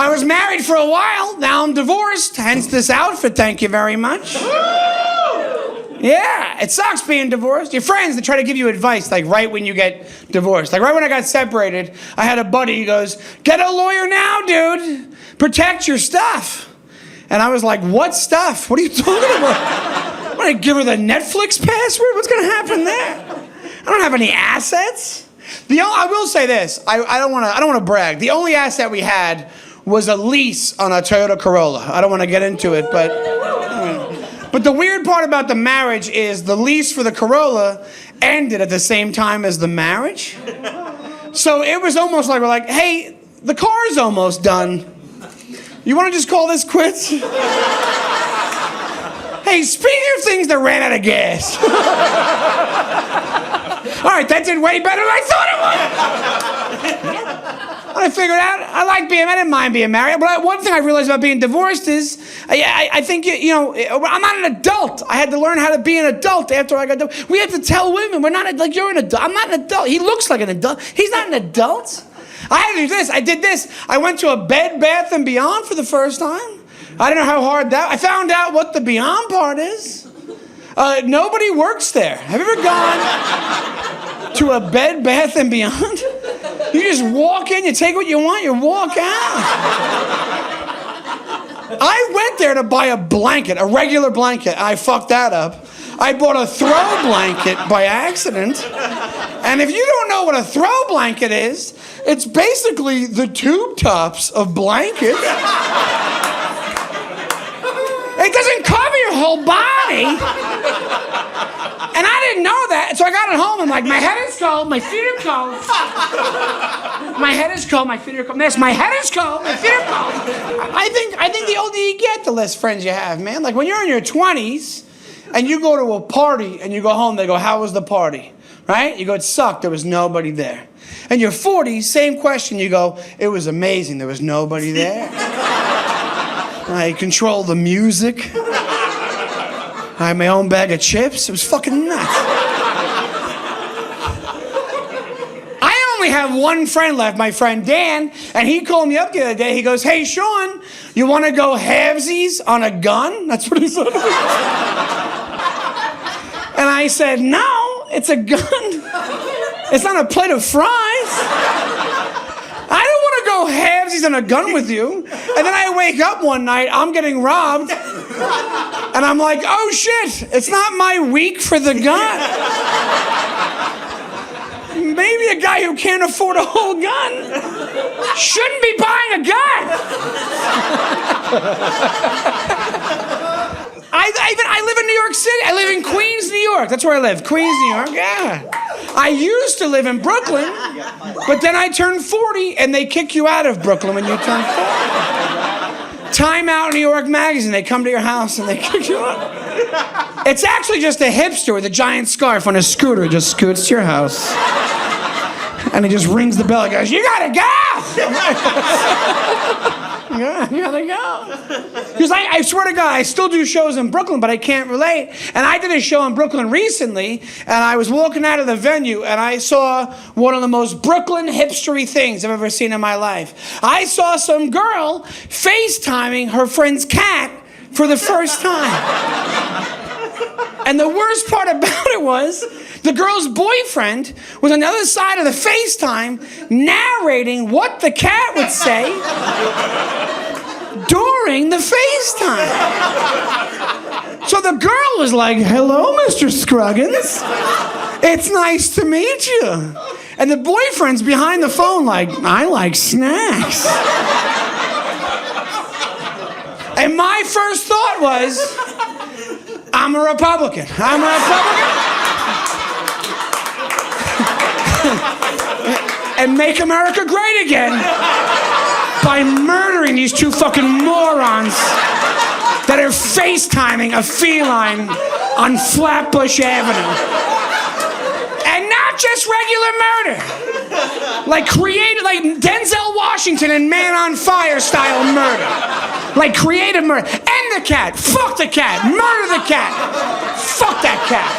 I was married for a while. Now I'm divorced. Hence this outfit. Thank you very much. Yeah, it sucks being divorced. Your friends, they try to give you advice, like right when you get divorced. Like right when I got separated, I had a buddy, he goes, get a lawyer now, dude. Protect your stuff. And I was like, what stuff? What are you talking about? I'm gonna give her the Netflix password? What's gonna happen there? I don't have any assets. I will say this, I don't wanna brag. The only asset we had was a lease on a Toyota Corolla. I don't wanna get into it, but the weird part about the marriage is the lease for the Corolla ended at the same time as the marriage. So it was almost like we're like, hey, the car's almost done. You wanna just call this quits? Hey, speaking of things that ran out of gas. All right, that did way better than I thought it would. I figured out I didn't mind being married. But one thing I realized about being divorced is I think, I'm not an adult. I had to learn how to be an adult after I got divorced. We have to tell women, we're not like, you're an adult. I'm not an adult. He looks like an adult. He's not an adult. I had to do this. I did this. I went to a Bed Bath & Beyond for the first time. I don't know how hard I found out what the Beyond part is. Nobody works there. Have you ever gone to a Bed Bath & Beyond? You just walk in, you take what you want, you walk out. I went there to buy a blanket, a regular blanket. I fucked that up. I bought a throw blanket by accident. And if you don't know what a throw blanket is, it's basically the tube tops of blankets. It doesn't cover your whole body. And I didn't know that. So I got it home. I'm like, my head is cold. My feet are cold. My head is cold. My feet are cold. Yes, my head is cold. My feet are cold. I think the older you get, the less friends you have, man. Like when you're in your 20s and you go to a party and you go home, they go, how was the party? Right? You go, it sucked. There was nobody there. And you're 40, same question. You go, it was amazing. There was nobody there. I control the music. I had my own bag of chips. It was fucking nuts. I only have one friend left, my friend Dan, and he called me up the other day. He goes, hey, Sean, you want to go halvesies on a gun? That's what he said. And I said, no, it's a gun. It's not a plate of fries. I don't want to go halvesies on a gun with you. And then I wake up one night, I'm getting robbed. And I'm like, oh shit, it's not my week for the gun. Maybe a guy who can't afford a whole gun shouldn't be buying a gun. I live in New York City. I live in Queens, New York. That's where I live. Queens, New York, yeah. I used to live in Brooklyn, but then I turned 40 and they kick you out of Brooklyn when you turn 40. Time Out New York Magazine, they come to your house and they kick you out. It's actually just a hipster with a giant scarf on a scooter, just scoots to your house. And he just rings the bell and goes, you gotta go! Yeah, you gotta go. Because I swear to God, I still do shows in Brooklyn, but I can't relate. And I did a show in Brooklyn recently, and I was walking out of the venue, and I saw one of the most Brooklyn hipstery things I've ever seen in my life. I saw some girl FaceTiming her friend's cat for the first time. And the worst part about it was, the girl's boyfriend was on the other side of the FaceTime narrating what the cat would say during the FaceTime. So the girl was like, hello, Mr. Scruggins. It's nice to meet you. And the boyfriend's behind the phone like, I like snacks. And my first thought was, I'm a Republican. I'm a Republican. And make America great again by murdering these two fucking morons that are FaceTiming a feline on Flatbush Avenue. And not just regular murder. Like Denzel Washington and Man on Fire style murder. Like creative murder. End the cat. Fuck the cat. Murder the cat. Fuck that cat.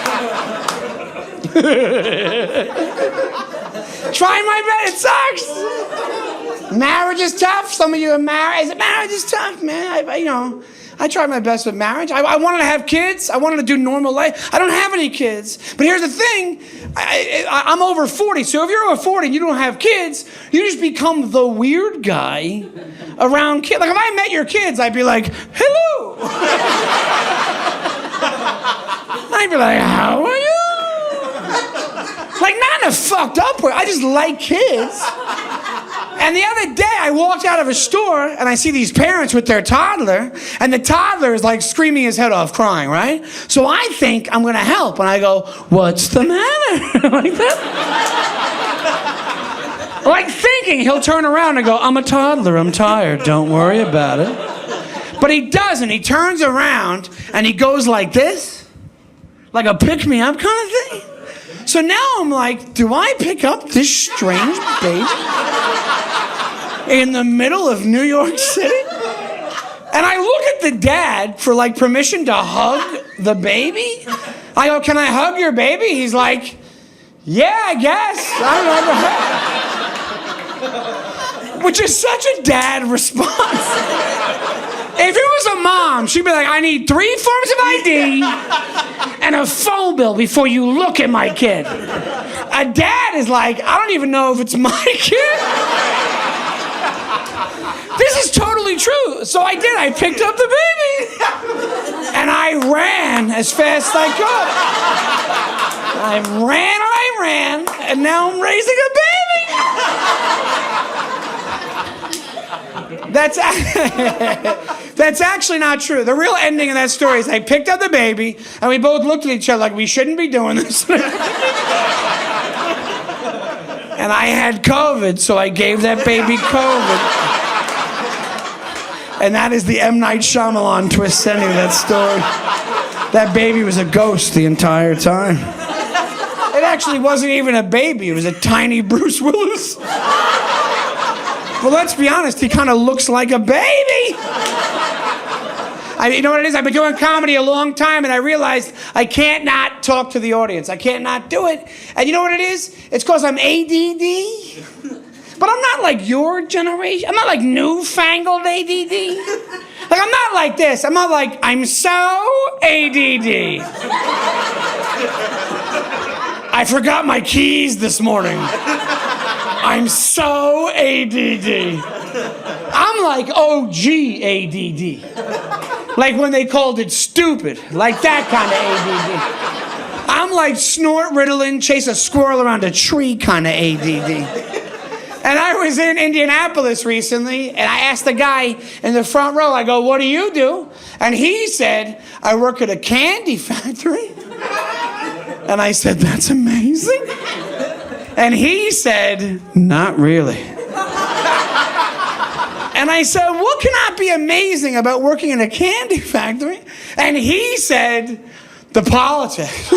Trying my best. It sucks. Marriage is tough. Some of you are married. Marriage is tough, man. I tried my best with marriage. I wanted to have kids. I wanted to do normal life. I don't have any kids. But here's the thing. I'm over 40. So if you're over 40 and you don't have kids, you just become the weird guy around kids. Like if I met your kids, I'd be like, hello. I'd be like, how are you? Like not in a fucked up way. I just like kids. And the other day, I walked out of a store, and I see these parents with their toddler, and the toddler is like screaming his head off, crying, right? So I think I'm gonna help, and I go, what's the matter? Like that. Like thinking he'll turn around and go, I'm a toddler, I'm tired, don't worry about it. But he doesn't. He turns around, and he goes like this, like a pick-me-up kind of thing. So now I'm like, do I pick up this strange baby in the middle of New York City? And I look at the dad for like permission to hug the baby. I go, can I hug your baby? He's like, yeah, I guess. I don't know. Which is such a dad response. If it was a mom, she'd be like, I need 3 forms of ID and a phone bill before you look at my kid. A dad is like, I don't even know if it's my kid. This is totally true. So I did. I picked up the baby. And I ran as fast as I could. I ran, and now I'm raising a baby. That's actually not true. The real ending of that story is I picked up the baby, and we both looked at each other like we shouldn't be doing this. And I had COVID, so I gave that baby COVID. And that is the M. Night Shyamalan twist ending of that story. That baby was a ghost the entire time. It actually wasn't even a baby. It was a tiny Bruce Willis. Well, let's be honest. He kind of looks like a baby. You know what it is? I've been doing comedy a long time, and I realized I can't not talk to the audience. I can't not do it. And you know what it is? It's because I'm ADD. But I'm not like your generation. I'm not like newfangled ADD. Like, I'm not like this. I'm not like, I'm so ADD. I forgot my keys this morning. I'm so ADD. I'm like OG ADD. Like when they called it stupid. Like that kind of ADD. I'm like snort Ritalin, chase a squirrel around a tree kind of ADD. And I was in Indianapolis recently, and I asked the guy in the front row, I go, what do you do? And he said, I work at a candy factory. And I said, that's amazing. And he said, not really. And I said, what cannot be amazing about working in a candy factory? And he said, the politics.